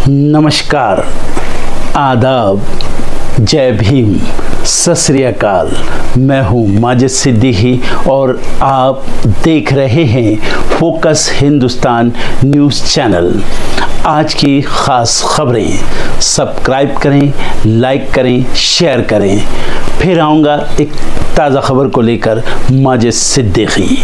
नमस्कार, आदाब, जय भीम, सत श्री अकाल। मैं हूं माजिद सिद्दीकी और आप देख रहे हैं फोकस हिंदुस्तान न्यूज़ चैनल। आज की ख़ास खबरें सब्सक्राइब करें, लाइक करें, शेयर करें। फिर आऊँगा एक ताज़ा खबर को लेकर माजिद सिद्दीकी।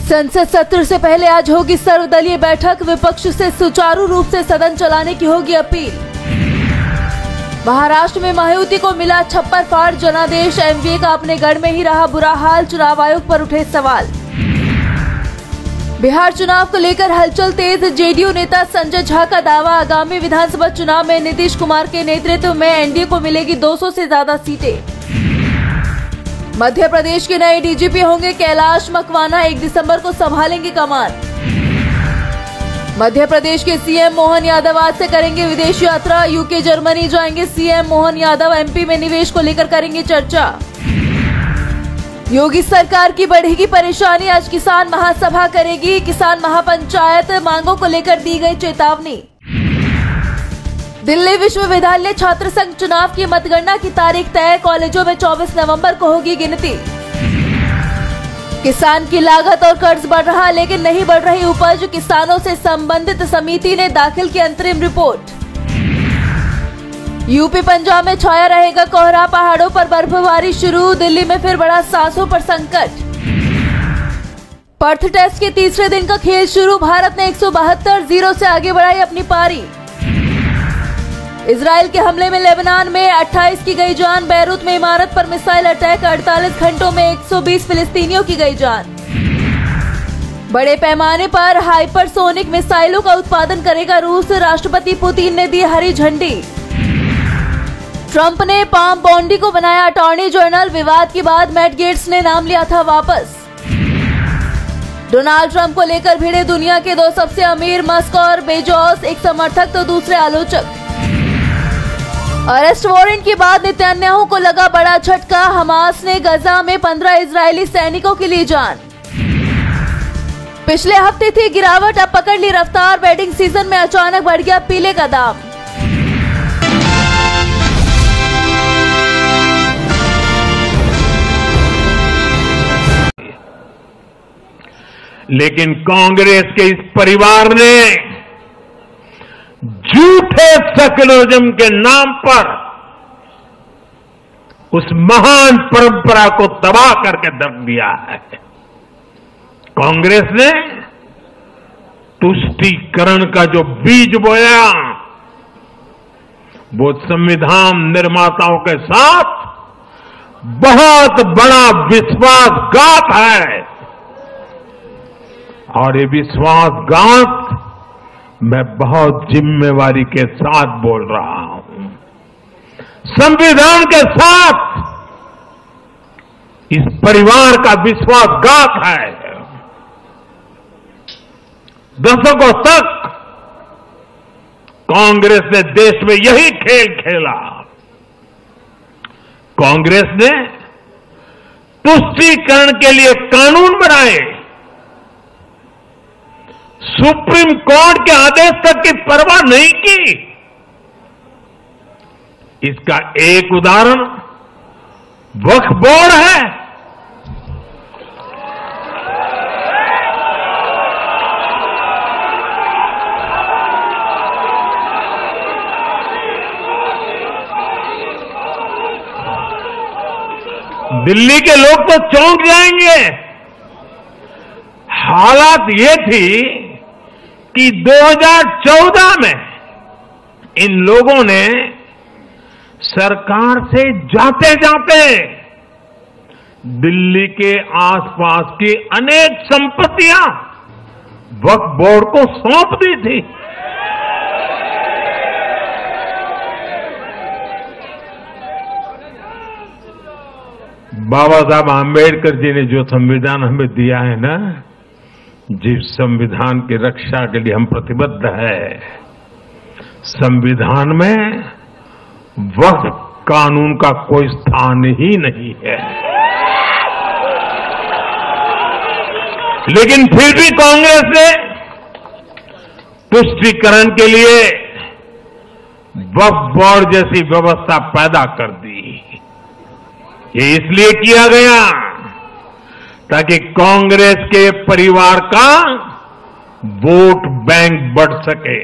संसद सत्र से पहले आज होगी सर्वदलीय बैठक। विपक्ष से सुचारू रूप से सदन चलाने की होगी अपील। महाराष्ट्र में महायुति को मिला छप्पर फाड़ जनादेश। एमवीए का अपने गढ़ में ही रहा बुरा हाल। चुनाव आयोग पर उठे सवाल। बिहार चुनाव को लेकर हलचल तेज। जेडीयू नेता संजय झा का दावा, आगामी विधानसभा चुनाव में नीतीश कुमार के नेतृत्व में एनडीए को मिलेगी 200 से ज्यादा सीटें। मध्य प्रदेश के नए डीजीपी होंगे कैलाश मकवाना। 1 दिसंबर को संभालेंगे कमान। मध्य प्रदेश के सीएम मोहन यादव आज से करेंगे विदेश यात्रा। यूके जर्मनी जाएंगे सीएम मोहन यादव। एमपी में निवेश को लेकर करेंगे चर्चा। योगी सरकार की बढ़ेगी परेशानी। आज किसान महासभा करेगी। किसान महापंचायत मांगों को लेकर दी गई चेतावनी। दिल्ली विश्वविद्यालय छात्र संघ चुनाव की मतगणना की तारीख तय। कॉलेजों में 24 नवंबर को होगी गिनती। किसान की लागत और कर्ज बढ़ रहा, लेकिन नहीं बढ़ रही उपज। किसानों से संबंधित समिति ने दाखिल की अंतरिम रिपोर्ट। यूपी पंजाब में छाया रहेगा कोहरा। पहाड़ों पर बर्फबारी शुरू। दिल्ली में फिर बढ़ा सांसों पर संकट। पर्थ टेस्ट के तीसरे दिन का खेल शुरू। भारत ने 172 से आगे बढ़ाई अपनी पारी। इजराइल के हमले में लेबनान में 28 की गई जान। बैरूत में इमारत पर मिसाइल अटैक। 48 घंटों में 120 फिलिस्तीनियों की गई जान। बड़े पैमाने पर हाइपरसोनिक मिसाइलों का उत्पादन करेगा रूस। राष्ट्रपति पुतिन ने दी हरी झंडी। ट्रंप ने पाम बॉन्डी को बनाया अटॉर्नी जनरल। विवाद के बाद मैट गेट्स ने नाम लिया था वापस। डोनाल्ड ट्रंप को लेकर भिड़े दुनिया के 2 सबसे अमीर मस्क और बेजोस। एक समर्थक तो दूसरे आलोचक। अरेस्ट वारंट के बाद नेतन्याहू को लगा बड़ा झटका। हमास ने गजा में 15 इजरायली सैनिकों की ली जान। पिछले हफ्ते थी गिरावट, अब पकड़ ली रफ्तार। वेडिंग सीजन में अचानक बढ़ गया पीले का दाम। लेकिन कांग्रेस के इस परिवार ने झूठे सेक्युलरिज्म के नाम पर उस महान परंपरा को तबाह करके रख दिया है। कांग्रेस ने तुष्टीकरण का जो बीज बोया, वो संविधान निर्माताओं के साथ बहुत बड़ा विश्वासघात है। और ये विश्वासघात मैं बहुत जिम्मेवारी के साथ बोल रहा हूं। संविधान के साथ इस परिवार का विश्वासघात है। दशकों तक कांग्रेस ने देश में यही खेल खेला। कांग्रेस ने तुष्टीकरण के लिए कानून बनाए। सुप्रीम कोर्ट के आदेश तक की परवाह नहीं की। इसका एक उदाहरण वक्फ बोर्ड है। दिल्ली के लोग तो चौंक जाएंगे। हालात ये थी कि 2014 में इन लोगों ने सरकार से जाते जाते दिल्ली के आसपास की अनेक संपत्तियां वक्फ बोर्ड को सौंप दी थी। बाबा साहब आंबेडकर जी ने जो संविधान हमें दिया है ना, जिस संविधान की रक्षा के लिए हम प्रतिबद्ध है, संविधान में वक्फ कानून का कोई स्थान ही नहीं है। लेकिन फिर भी कांग्रेस ने तुष्टीकरण के लिए वक्फ बोर्ड जैसी व्यवस्था पैदा कर दी। ये इसलिए किया गया ताकि कांग्रेस के परिवार का वोट बैंक बढ़ सके।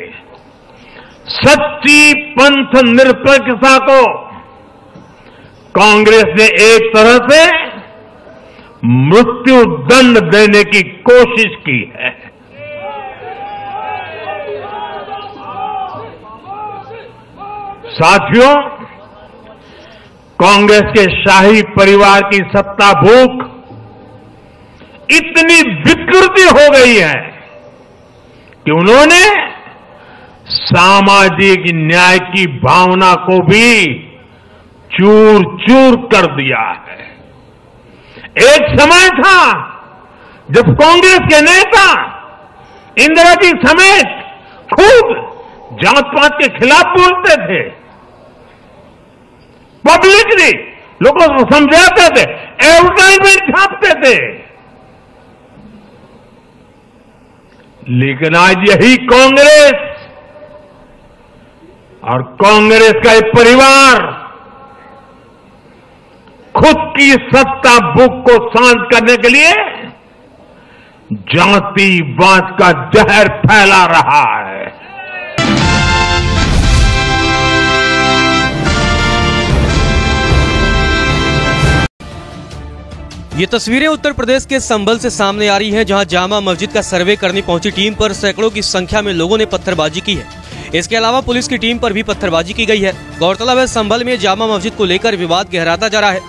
सच्ची पंथ निरपेक्षता को कांग्रेस ने एक तरह से मृत्यु दंड देने की कोशिश की है। साथियों, कांग्रेस के शाही परिवार की सत्ता भूख इतनी विकृति हो गई है कि उन्होंने सामाजिक न्याय की भावना को भी चूर चूर कर दिया है। एक समय था जब कांग्रेस के नेता इंदिरा जी समेत खूब जात पात के खिलाफ बोलते थे, पब्लिकली लोगों को समझाते थे, एडवर्टाइजमेंट छापते थे। लेकिन आज यही कांग्रेस और कांग्रेस का एक परिवार खुद की सत्ता भूख को शांत करने के लिए जातिवाद का जहर फैला रहा है। ये तस्वीरें उत्तर प्रदेश के संभल से सामने आ रही हैं, जहां जामा मस्जिद का सर्वे करने पहुंची टीम पर सैकड़ों की संख्या में लोगों ने पत्थरबाजी की है। इसके अलावा पुलिस की टीम पर भी पत्थरबाजी की गई है। गौरतलब है, संभल में जामा मस्जिद को लेकर विवाद गहराता जा रहा है।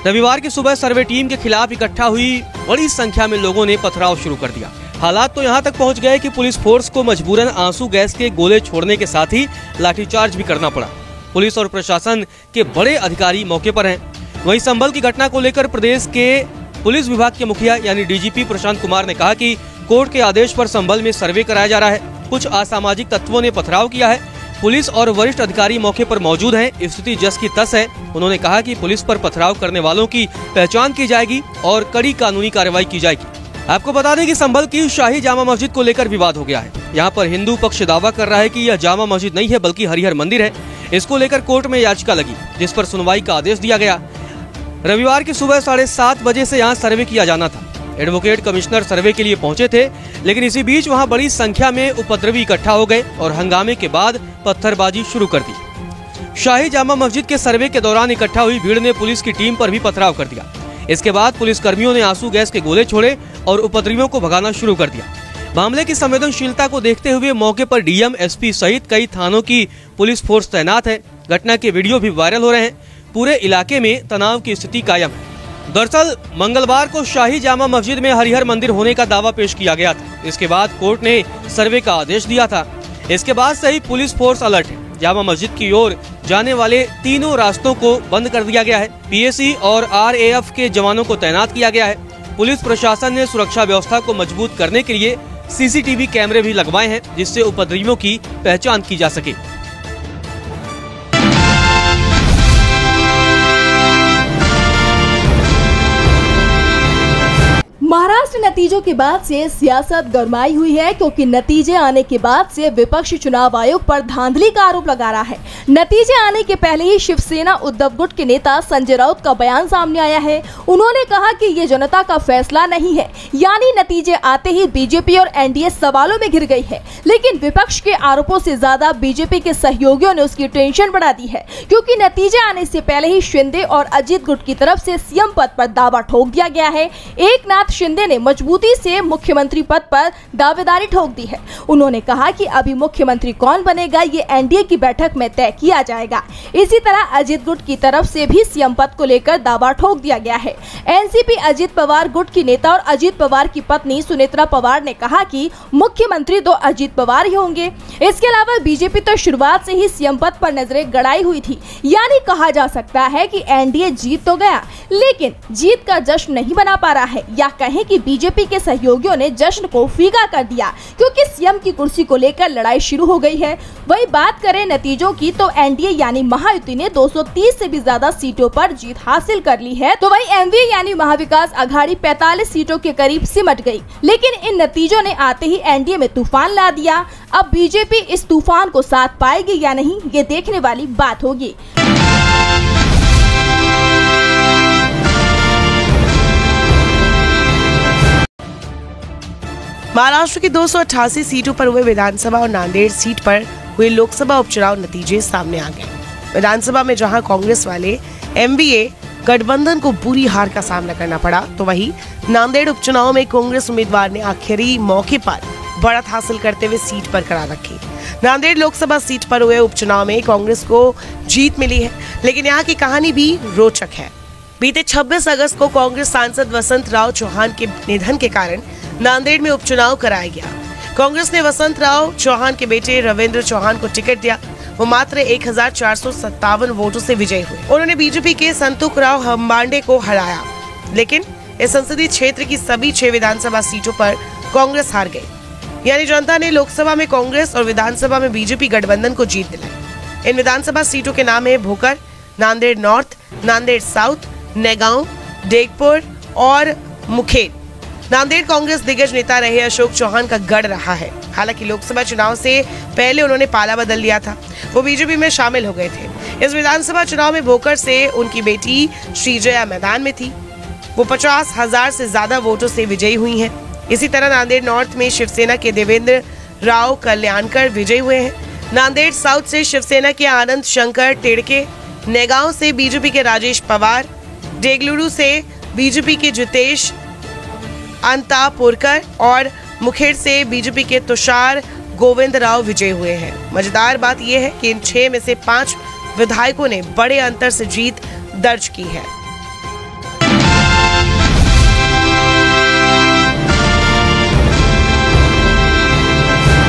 रविवार की सुबह सर्वे टीम के खिलाफ इकट्ठा हुई बड़ी संख्या में लोगों ने पथराव शुरू कर दिया। हालात तो यहाँ तक पहुँच गए कि पुलिस फोर्स को मजबूरन आंसू गैस के गोले छोड़ने के साथ ही लाठीचार्ज भी करना पड़ा। पुलिस और प्रशासन के बड़े अधिकारी मौके पर हैं। वहीं संभल की घटना को लेकर प्रदेश के पुलिस विभाग के मुखिया यानी डीजीपी प्रशांत कुमार ने कहा कि कोर्ट के आदेश पर संभल में सर्वे कराया जा रहा है। कुछ असामाजिक तत्वों ने पथराव किया है। पुलिस और वरिष्ठ अधिकारी मौके पर मौजूद हैं। स्थिति जस की तस है। उन्होंने कहा कि पुलिस पर पथराव करने वालों की पहचान की जाएगी और कड़ी कानूनी कार्रवाई की जाएगी। आपको बता दें कि संभल की शाही जामा मस्जिद को लेकर विवाद हो गया है। यहाँ पर हिंदू पक्ष दावा कर रहा है कि यह जामा मस्जिद नहीं है बल्कि हरिहर मंदिर है। इसको लेकर कोर्ट में याचिका लगी, जिस पर सुनवाई का आदेश दिया गया। रविवार की सुबह 7:30 बजे से यहाँ सर्वे किया जाना था। एडवोकेट कमिश्नर सर्वे के लिए पहुंचे थे, लेकिन इसी बीच वहां बड़ी संख्या में उपद्रवी इकट्ठा हो गए और हंगामे के बाद पत्थरबाजी शुरू कर दी। शाही जामा मस्जिद के सर्वे के दौरान इकट्ठा हुई भीड़ ने पुलिस की टीम पर भी पथराव कर दिया। इसके बाद पुलिस कर्मियों ने आंसू गैस के गोले छोड़े और उपद्रवियों को भगाना शुरू कर दिया। मामले की संवेदनशीलता को देखते हुए मौके पर डीएम, एसपी सहित कई थानों की पुलिस फोर्स तैनात है। घटना के वीडियो भी वायरल हो रहे हैं। पूरे इलाके में तनाव की स्थिति कायम है। दरअसल मंगलवार को शाही जामा मस्जिद में हरिहर मंदिर होने का दावा पेश किया गया था। इसके बाद कोर्ट ने सर्वे का आदेश दिया था। इसके बाद से ही पुलिस फोर्स अलर्ट है। जामा मस्जिद की ओर जाने वाले तीनों रास्तों को बंद कर दिया गया है। पीएसी और आरएएफ के जवानों को तैनात किया गया है। पुलिस प्रशासन ने सुरक्षा व्यवस्था को मजबूत करने के लिए सीसीटीवी कैमरे भी लगवाए हैं, जिससे उपद्रवियों की पहचान की जा सके। महाराष्ट्र नतीजों के बाद से सियासत गरमाई हुई है, क्योंकि नतीजे आने के बाद से विपक्ष चुनाव आयोग पर धांधली का आरोप लगा रहा है। नतीजे आने के पहले ही शिवसेना उद्धव गुट के नेता संजय राउत का बयान सामने आया है। उन्होंने कहा कि ये जनता का फैसला नहीं है, यानी नतीजे आते ही बीजेपी और एनडीए सवालों में घिर गई है। लेकिन विपक्ष के आरोपों से ज्यादा बीजेपी के सहयोगियों ने उसकी टेंशन बढ़ा दी है, क्योंकि नतीजे आने से पहले ही शिंदे और अजीत गुट की तरफ से सीएम पद पर दावा ठोक दिया गया है। एकनाथ शिंदे ने मजबूती से मुख्यमंत्री पद पर दावेदारी ठोक दी है। उन्होंने कहा कि अभी मुख्यमंत्री कौन बनेगा ये एनडीए की बैठक में तय किया जाएगा। इसी तरह अजीत गुट की तरफ से भी सीएम पद को लेकर दावा ठोक दिया गया है। एनसीपी अजीत पवार गुट की नेता और अजीत पवार की पत्नी सुनेत्रा पवार ने कहा कि मुख्यमंत्री तो अजीत पवार ही होंगे। इसके अलावा बीजेपी तो शुरुआत से ही सीएम पद पर नजरें गड़ाई हुई थी, यानी कहा जा सकता है कि एनडीए जीत तो गया, लेकिन जीत का जश्न नहीं मना पा रहा है, या कहें कि बीजेपी बीजेपी के सहयोगियों ने जश्न को फीका कर दिया क्योंकि सीएम की कुर्सी को लेकर लड़ाई शुरू हो गई है। वही बात करें नतीजों की तो एनडीए यानी महायुति ने 230 से भी ज्यादा सीटों पर जीत हासिल कर ली है, तो वही एमवीए यानी महाविकास अघाड़ी 45 सीटों के करीब सिमट गई। लेकिन इन नतीजों ने आते ही एनडीए में तूफान ला दिया। अब बीजेपी इस तूफान को साथ पाएगी या नहीं, ये देखने वाली बात होगी। महाराष्ट्र की 288 सीटों पर हुए विधानसभा और नांदेड़ सीट पर हुए लोकसभा उपचुनाव नतीजे सामने आ गए। विधानसभा में जहां कांग्रेस वाले एमवीए गठबंधन को बुरी हार का सामना करना पड़ा, तो वहीं नांदेड़ उपचुनाव में कांग्रेस उम्मीदवार ने आखिरी मौके पर बढ़त हासिल करते हुए सीट बरकरार रखी। नांदेड़ लोकसभा सीट पर हुए उपचुनाव में कांग्रेस को जीत मिली है, लेकिन यहाँ की कहानी भी रोचक है। बीते 26 अगस्त को कांग्रेस सांसद वसंत राव चौहान के निधन के कारण नांदेड़ में उपचुनाव कराया गया। कांग्रेस ने वसंत राव चौहान के बेटे रविंद्र चौहान को टिकट दिया। वो मात्र 1457 वोटों से विजयी हुए। उन्होंने बीजेपी के संतोख राव हम्बांडे को हराया, लेकिन इस संसदीय क्षेत्र की सभी 6 विधानसभा सीटों पर कांग्रेस हार गई। यानी जनता ने लोकसभा में कांग्रेस और विधानसभा में बीजेपी गठबंधन को जीत दिलाई। इन विधानसभा सीटों के नाम है भोकर, नांदेड़ नॉर्थ, नांदेड़ साउथ, नैगांव, डेगपुर और मुखेड़। नांदेड़ कांग्रेस दिग्गज नेता रहे अशोक चौहान का गढ़ रहा है। हालांकि लोकसभा चुनाव से पहले उन्होंने पाला बदल लिया था, वो बीजेपी में शामिल हो गए थे। इस विधानसभा चुनाव में भोकर से उनकी बेटी श्रीजया मैदान में थी। वो 50,000 से ज्यादा वोटों से विजयी हुई हैं। इसी तरह नांदेड़ नॉर्थ में शिवसेना के देवेंद्र राव कल्याणकर विजयी हुए हैं। नांदेड़ साउथ से शिवसेना के आनंद शंकर टेड़के, नैगांव से बीजेपी के राजेश पवार, डेगलुरु से बीजेपी के जितेश अंतापुरकर और मुखेड़ से बीजेपी के तुषार गोविंद राव विजयी हुए हैं। मजेदार बात यह है कि इन 6 में से 5 विधायकों ने बड़े अंतर से जीत दर्ज की है।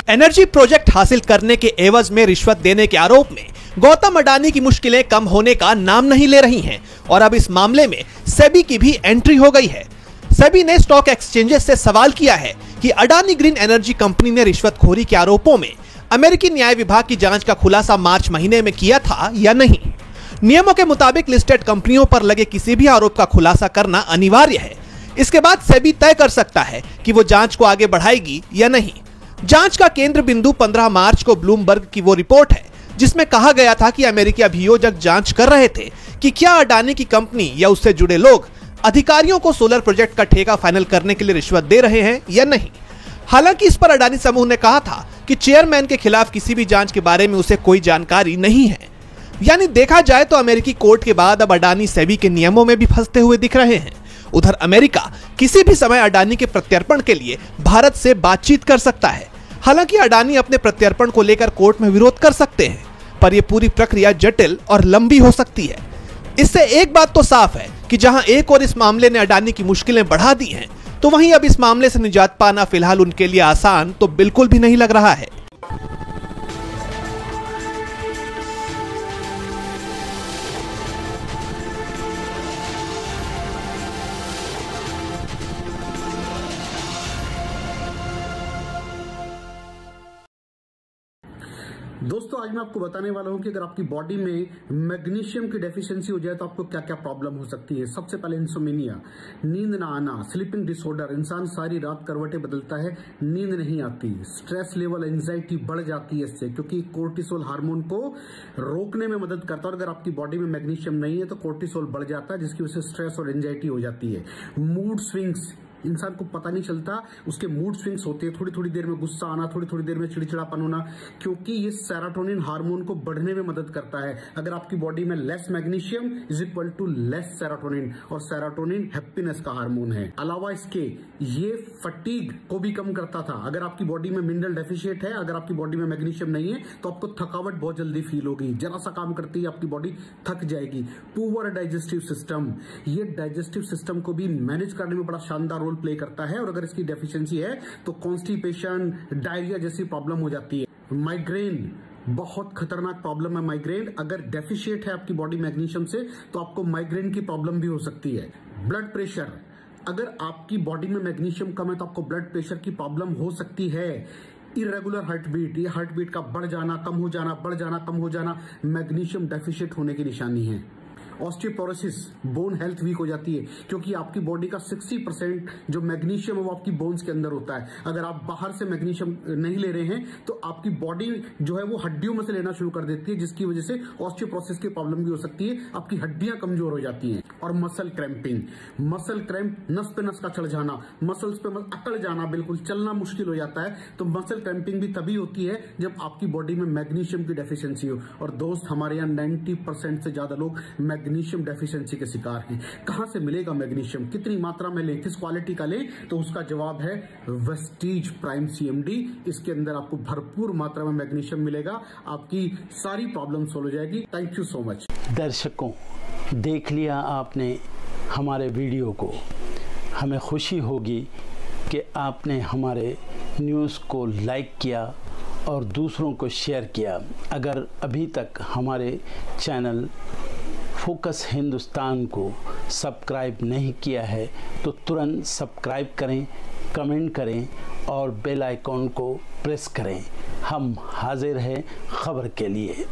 एनर्जी प्रोजेक्ट हासिल करने के एवज में रिश्वत देने के आरोप में गौतम अडानी की मुश्किलें कम होने का नाम नहीं ले रही हैं और अब इस मामले में सेबी की भी एंट्री हो गई है। सेबी ने स्टॉक एक्सचेंजेस से सवाल किया है कि अडानी ग्रीन एनर्जी कंपनी ने रिश्वतखोरी के आरोपों में अमेरिकी न्याय विभाग की जांच का खुलासा मार्च महीने में किया था या नहीं। नियमों के मुताबिक लिस्टेड कंपनियों पर लगे किसी भी आरोप का खुलासा करना अनिवार्य है। इसके बाद सेबी तय कर सकता है कि वो जांच को आगे बढ़ाएगी या नहीं। जांच का केंद्र बिंदु 15 मार्च को ब्लूमबर्ग की वो रिपोर्ट है जिसमें कहा गया था कि अमेरिकी अभियोजक जांच कर रहे थे कि क्या अडानी की कंपनी या उससे जुड़े लोग अधिकारियों को सोलर प्रोजेक्ट का ठेका फाइनल करने के लिए रिश्वत दे रहे हैं या नहीं। हालांकि इस पर अडानी समूह ने कहा था कि चेयरमैन के खिलाफ किसी भी जांच के बारे में उसे कोई जानकारी नहीं है। यानी देखा जाए तो अमेरिकी कोर्ट के बाद अब अडानी सेबी के नियमों में भी फंसते हुए दिख रहे हैं। उधर अमेरिका किसी भी समय अडानी के प्रत्यर्पण के लिए भारत से बातचीत कर सकता है। हालांकि अडानी अपने प्रत्यर्पण को लेकर कोर्ट में विरोध कर सकते हैं, पर यह पूरी प्रक्रिया जटिल और लंबी हो सकती है। इससे एक बात तो साफ है कि जहां एक और इस मामले ने अडानी की मुश्किलें बढ़ा दी हैं, तो वहीं अब इस मामले से निजात पाना फिलहाल उनके लिए आसान तो बिल्कुल भी नहीं लग रहा है। दोस्तों आज मैं आपको बताने वाला हूं कि अगर आपकी बॉडी में मैग्नीशियम की डेफिशिएंसी हो जाए तो आपको क्या क्या प्रॉब्लम हो सकती है। सबसे पहले इंसोमेनिया, नींद ना आना, स्लीपिंग डिसऑर्डर, इंसान सारी रात करवटें बदलता है, नींद नहीं आती, स्ट्रेस लेवल, एंजाइटी बढ़ जाती है इससे, क्योंकि कोर्टिसोल हार्मोन को रोकने में मदद करता है। और अगर आपकी बॉडी में मैग्नीशियम नहीं है तो कोर्टिसोल बढ़ जाता है, जिसकी वजह से स्ट्रेस और एंजाइटी हो जाती है। मूड स्विंग्स, इंसान को पता नहीं चलता उसके मूड स्विंग्स होते हैं, थोड़ी थोड़ी देर में गुस्सा आना, थोड़ी थोड़ी देर में चिड़चिड़ापन होना, क्योंकि ये सेरोटोनिन हार्मोन को बढ़ने में मदद करता है। अगर आपकी बॉडी में less magnesium is equal to less serotonin, और सेरोटोनिन हैप्पीनेस का हार्मोन है। अलावा इसके ये फटीग को भी कम करता था। अगर आपकी बॉडी में मिनरल डेफिशिएट है, अगर आपकी बॉडी में मैग्नीशियम नहीं है तो आपको थकावट बहुत जल्दी फील होगी, जरा सा काम करती है आपकी बॉडी थक जाएगी। पुअर डाइजेस्टिव सिस्टम, ये डाइजेस्टिव सिस्टम को भी मैनेज करने में बड़ा शानदार रोल प्ले करता है, और अगर इसकी डेफिशिएंसी है तो कॉन्स्टिपेशन, डायरिया जैसी प्रॉब्लम हो जाती है। माइग्रेन, बहुत खतरनाक प्रॉब्लम है माइग्रेन। अगर डेफिशिएट है आपकी बॉडी मैग्नीशियम से तो आपको माइग्रेन की प्रॉब्लम भी हो सकती है। ब्लड प्रेशर, अगर आपकी बॉडी में मैग्नीशियम कम है तो आपको ब्लड प्रेशर की प्रॉब्लम हो सकती है। इरेगुलर हार्ट बीट, ये हार्ट बीट का बढ़ जाना, कम हो जाना, बढ़ जाना, कम हो जाना, मैग्नीशियम डेफिशिएंट होने की निशानी है। ऑस्टियोपोरोसिस, बोन हेल्थ वीक हो जाती है, क्योंकि आपकी बॉडी का 60% जो मैग्नीशियम है वो आपकी बोन्स के अंदर होता है। अगर आप बाहर से मैग्नीशियम नहीं ले रहे हैं तो आपकी बॉडी जो है वो हड्डियों में से लेना शुरू कर देती है, जिसकी वजह से ऑस्टियोपोरोसिस की प्रॉब्लम भी हो सकती है, आपकी हड्डियां कमजोर हो जाती हैं। और मसल क्रैम्पिंग, मसल क्रैम्प, नस पे नस का चढ़ जाना, मसल्स पे अकड़ जाना, बिल्कुल चलना मुश्किल हो जाता है। तो मसल क्रैम्पिंग भी तभी होती है जब आपकी बॉडी में मैग्नीशियम की डेफिशिएंसी हो। और दोस्त, हमारे यहाँ 90% से ज्यादा लोग मैग्नीशियम डेफिशिएंसी के शिकार हैं। कहां से मिलेगा मैग्नीशियम, कितनी मात्रा में लें, किस क्वालिटी का लें? तो उसका जवाब है वेस्टीज प्राइम CMD। इसके अंदर आपको भरपूर मात्रा में मैग्नीशियम मिलेगा, आपकी सारी प्रॉब्लम सॉल्व हो जाएगी। Thank you so much. दर्शकों, देख लिया आपने हमारे वीडियो को। हमें खुशी होगी कि आपने हमारे न्यूज़ को लाइक किया और दूसरों को शेयर किया। अगर अभी तक हमारे चैनल फोकस हिंदुस्तान को सब्सक्राइब नहीं किया है तो तुरंत सब्सक्राइब करें, कमेंट करें और बेल आइकॉन को प्रेस करें। हम हाजिर हैं खबर के लिए।